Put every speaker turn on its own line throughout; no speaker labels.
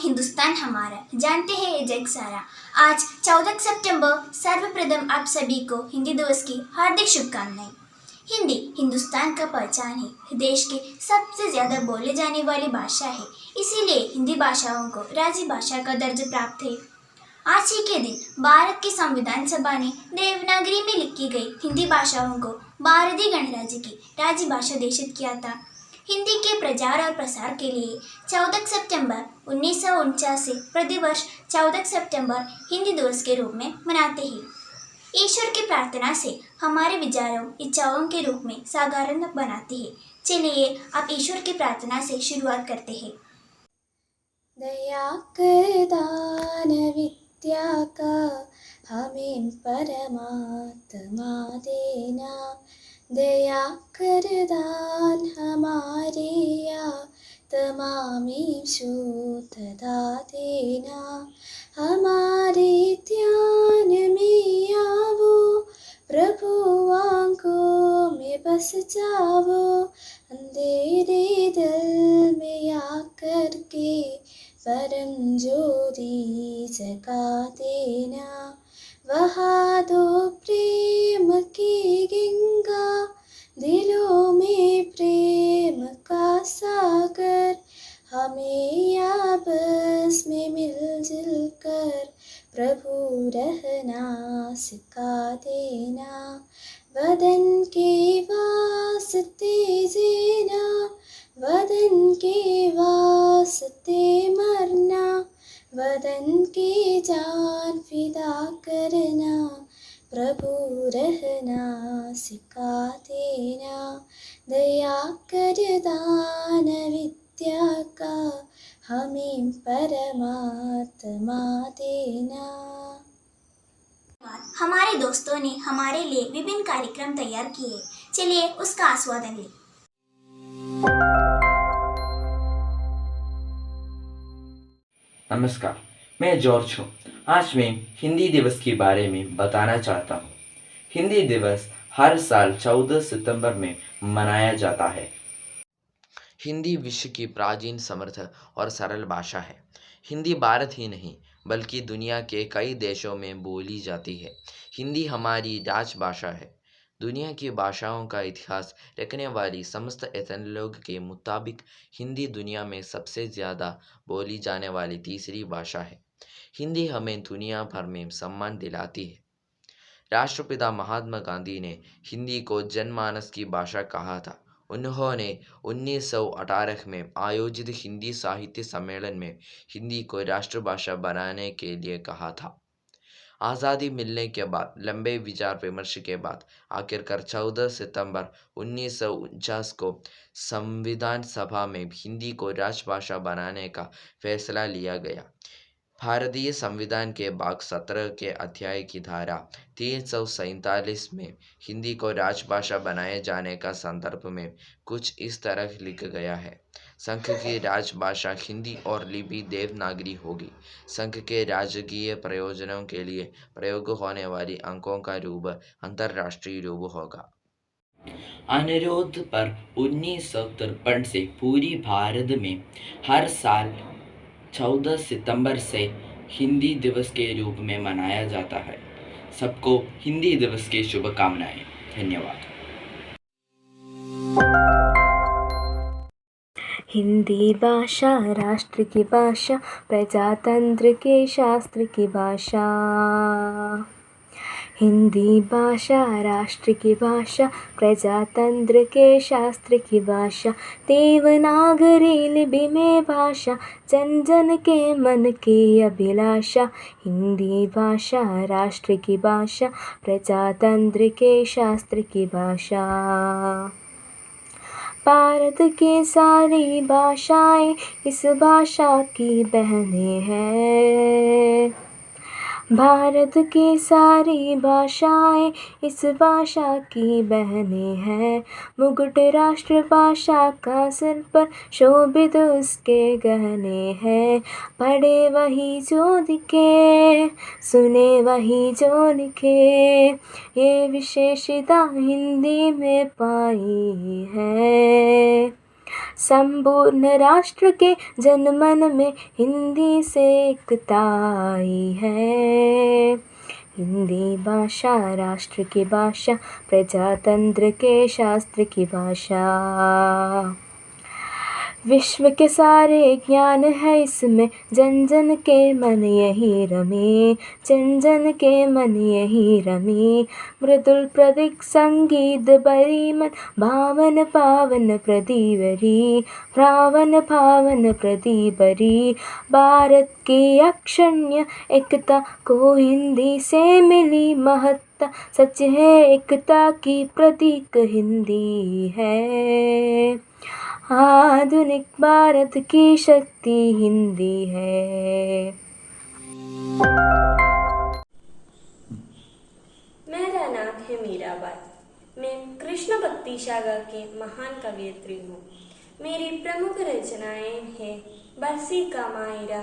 हिंदुस्तान हमारा, जानते हैं ये जग सारा। आज 14 सितंबर, सर्वप्रथम आप सभी को हिंदी दिवस की हार्दिक शुभकामनाएं। हिंदी हिंदुस्तान का पहचान है, देश की सबसे ज़्यादा बोले जाने वाली भाषा है। इसीलिए हिंदी भाषाओं को राज्य भाषा का दर्जा प्राप्त है। आज ही के दिन भारत की संविधान सभा ने देवनागरी में लिखी गई हिंदी भाषाओं को भारतीय गणराज्य की राज्य भाषा घोषित किया था। हिंदी के प्रचार और प्रसार के लिए 14 सितंबर 1949 से प्रतिवर्ष 14 सितंबर हिंदी दिवस के रूप में मनाते हैं। ईश्वर की प्रार्थना से हमारे विचारों इच्छाओं के रूप में साकार बनाते हैं। चलिए अब ईश्वर की प्रार्थना से शुरुआत करते हैं।
दया कर दान विद्या का हमें परमात्मा देना, दया कर दान हमारे आत्मा में शुद्धता देना। हमारे ध्यान में आवो प्रभु, आंखों में बस जाओ, अंधेरे दिल में आकर के परम ज्योति जगा देना। वहा दो प्रेम की गंगा, दिलों में प्रेम का सागर, हमें आपस में मिलजुल कर प्रभु रहना सिखा देना। वदन के वास्ते जीना, वदन के वास्ते मरना, वदन के जान फिदा करना, प्रभु रहना सिखा देना। दया कर दान विद्या का हमें परमात्मा देना।
हमारे दोस्तों ने हमारे लिए विभिन्न कार्यक्रम तैयार किए, चलिए उसका आस्वादन लें।
नमस्कार, मैं जॉर्ज हूँ। आज मैं हिंदी दिवस के बारे में बताना चाहता हूँ। हिंदी दिवस हर साल 14 सितंबर में मनाया जाता है। हिंदी विश्व की प्राचीन, समृद्ध और सरल भाषा है। हिंदी भारत ही नहीं बल्कि दुनिया के कई देशों में बोली जाती है। हिंदी हमारी राजभाषा है। दुनिया की भाषाओं का इतिहास रखने वाली समस्त एथनोलॉग के मुताबिक हिंदी दुनिया में सबसे ज़्यादा बोली जाने वाली तीसरी भाषा है। हिंदी हमें दुनिया भर में सम्मान दिलाती है। राष्ट्रपिता महात्मा गांधी ने हिंदी को जनमानस की भाषा कहा था। उन्होंने 1918 में आयोजित हिंदी साहित्य सम्मेलन में हिंदी को राष्ट्रभाषा बनाने के लिए कहा था। आज़ादी मिलने के बाद लंबे विचार विमर्श के बाद आखिरकार 14 सितंबर 1949 को संविधान सभा में हिंदी को राजभाषा बनाने का फैसला लिया गया। भारतीय संविधान के भाग 17 के अध्याय की धारा 347 में हिंदी को राजभाषा बनाए जाने का संदर्भ में कुछ इस तरह लिखा गया है। संघ की राजभाषा हिंदी और लिपि देवनागरी होगी। संघ के राजकीय प्रयोजनों के लिए प्रयोग होने वाली अंकों का रूप अंतर्राष्ट्रीय रूप होगा। अनुरोध पर 1953 से पूरी भारत में हर साल 14 सितंबर से हिंदी दिवस के रूप में मनाया जाता है। सबको हिंदी दिवस की शुभकामनाएं। धन्यवाद।
हिंदी भाषा राष्ट्र की भाषा, प्रजातंत्र के शास्त्र की भाषा। हिंदी भाषा राष्ट्र की भाषा, प्रजातंत्र के शास्त्र की भाषा। देवनागरी लिपि में भाषा, जन जन के मन की अभिलाषा। हिंदी भाषा राष्ट्र की भाषा, प्रजातंत्र के शास्त्र की भाषा। भारत की सारी भाषाएं इस भाषा की बहनें हैं। भारत की सारी भाषाएं इस भाषा की बहनें हैं। मुकुट राष्ट्रभाषा का सिर पर शोभित उसके गहने हैं। पढ़े वही जो दिखे, सुने वही जो लिखे, ये विशेषता हिंदी में पाई है। संपूर्ण राष्ट्र के जनमन में हिंदी से एकता आई है। हिंदी भाषा राष्ट्र की भाषा, प्रजातंत्र के शास्त्र की भाषा। विश्व के सारे ज्ञान है इसमें, जन जन के मन यही रमे, जन जन के मन यही रमे। मृदुल प्रदिक संगीत बरी मन, भावन पावन प्रदीवरी, भावन पावन प्रदीवरी। भारत की अक्षण्य एकता को हिंदी से मिली महत्ता, सच है एकता की प्रतीक हिंदी है। आधुनिक भारत की शक्ति हिंदी है।
मेरा नाम है मीराबाई। मैं कृष्ण भक्ति सागर की महान कवयित्री हूँ। मेरी प्रमुख रचनाएं हैं बरसी का मायरा,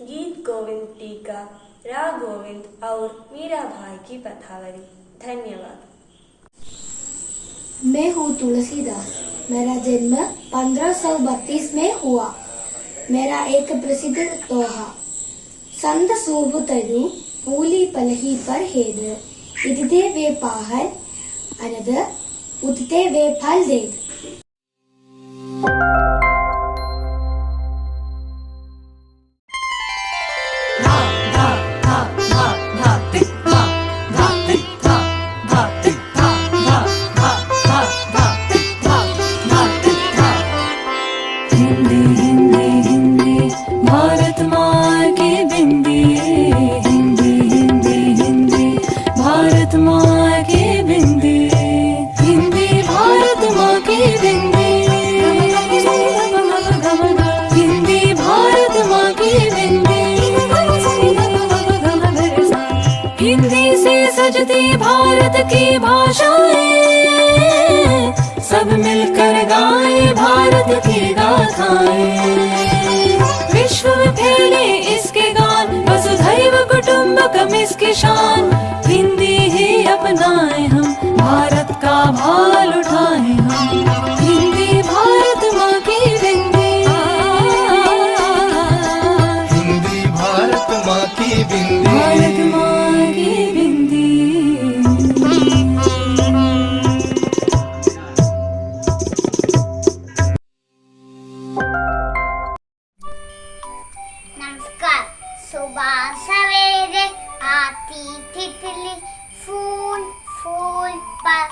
गीत गोविंद टीका, राग गोविंद और मीराबाई की पथावरी। धन्यवाद।
मैं हूँ तुलसीदास। मेरा जन्म 1532 में हुआ। मेरा एक प्रसिद्ध दोहा, संत सूबुतरु पूली पलही पर हेद, इदते वे पाहल अनद उदते वे फल देद।
भारत की भाषाएं, सब मिलकर गाए भारत की गाथाएं। विश्व में फैले इसके गान, वसुधैव कुटुंबकम इसकी शान। हिंदी ही अपनाए हम, भारत का भाल उठाए हम। हिंदी भारत माँ की बिंदी,
हिंदी भारत माँ की बिंदी,
भारत माँ की बिंदी।
नमस्कार। सुबह सवेरे आती तितली, फूल फूल पर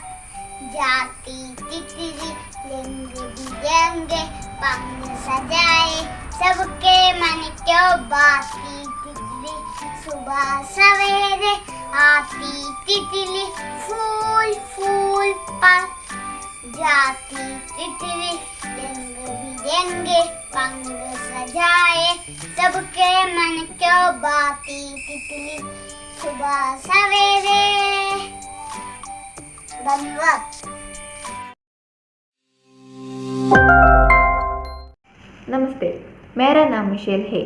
जाती तितली। लिंग बिरंगे पंख सजाए, सबके मन क्यों बाती तितली। सुबह सवेरे आती तितली, फूल फूल पर जाती तितली। लिंग बिरंगे पंख सजाए, सबके मन क्यों बाती तितली। सुबह सवेरे। धन्यवाद।
नमस्ते, मेरा नाम मिशेल है।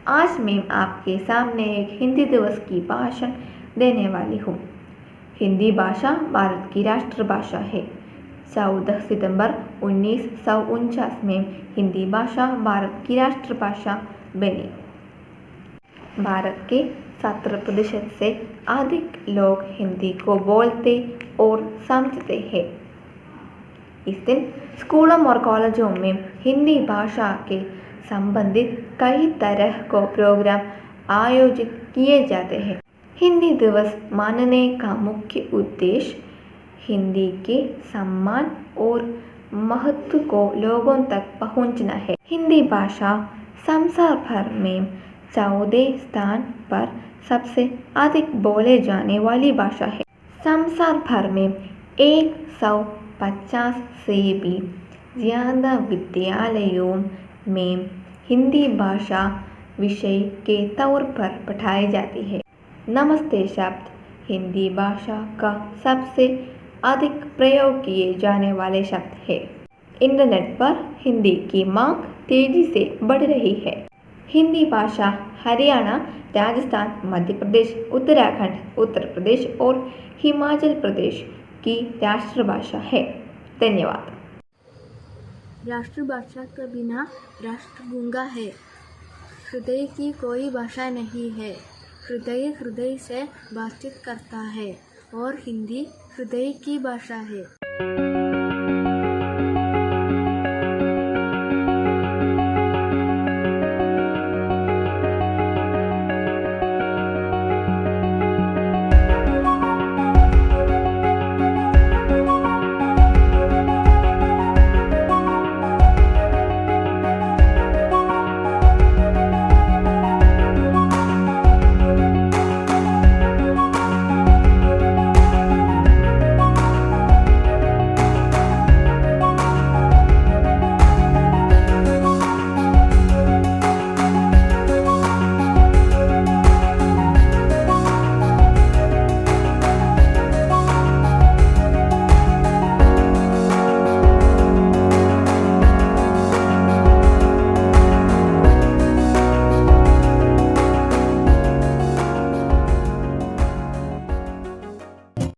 आज मैं आपके सामने एक हिंदी दिवस की भाषण देने वाली हूँ। हिंदी भाषा भारत की राष्ट्रभाषा है। 14 सितंबर 1949 में हिंदी भाषा भारत की राष्ट्रभाषा बनी। भारत के 70% से अधिक लोग हिंदी को बोलते और समझते हैं। इस दिन स्कूलों और कॉलेजों में हिंदी भाषा के संबंधित कई तरह को प्रोग्राम आयोजित किए जाते हैं। हिंदी दिवस मानने का मुख्य उद्देश्य हिंदी के सम्मान और महत्व को लोगों तक पहुंचना है। हिंदी भाषा संसार भर में 14 स्थान पर सबसे अधिक बोले जाने वाली भाषा है। संसार भर में 150 से भी ज़्यादा विद्यालयों में हिंदी भाषा विषय के तौर पर पढ़ाई जाती है। नमस्ते शब्द हिंदी भाषा का सबसे अधिक प्रयोग किए जाने वाले शब्द है। इंटरनेट पर हिंदी की मांग तेजी से बढ़ रही है। हिंदी भाषा हरियाणा, राजस्थान, मध्य प्रदेश, उत्तराखंड, उत्तर प्रदेश और हिमाचल प्रदेश की राष्ट्रभाषा है। धन्यवाद।
राष्ट्रभाषा के बिना राष्ट्र गूंगा है। हृदय की कोई भाषा नहीं है। हृदय हृदय से बातचीत करता है और हिंदी हृदय की भाषा है।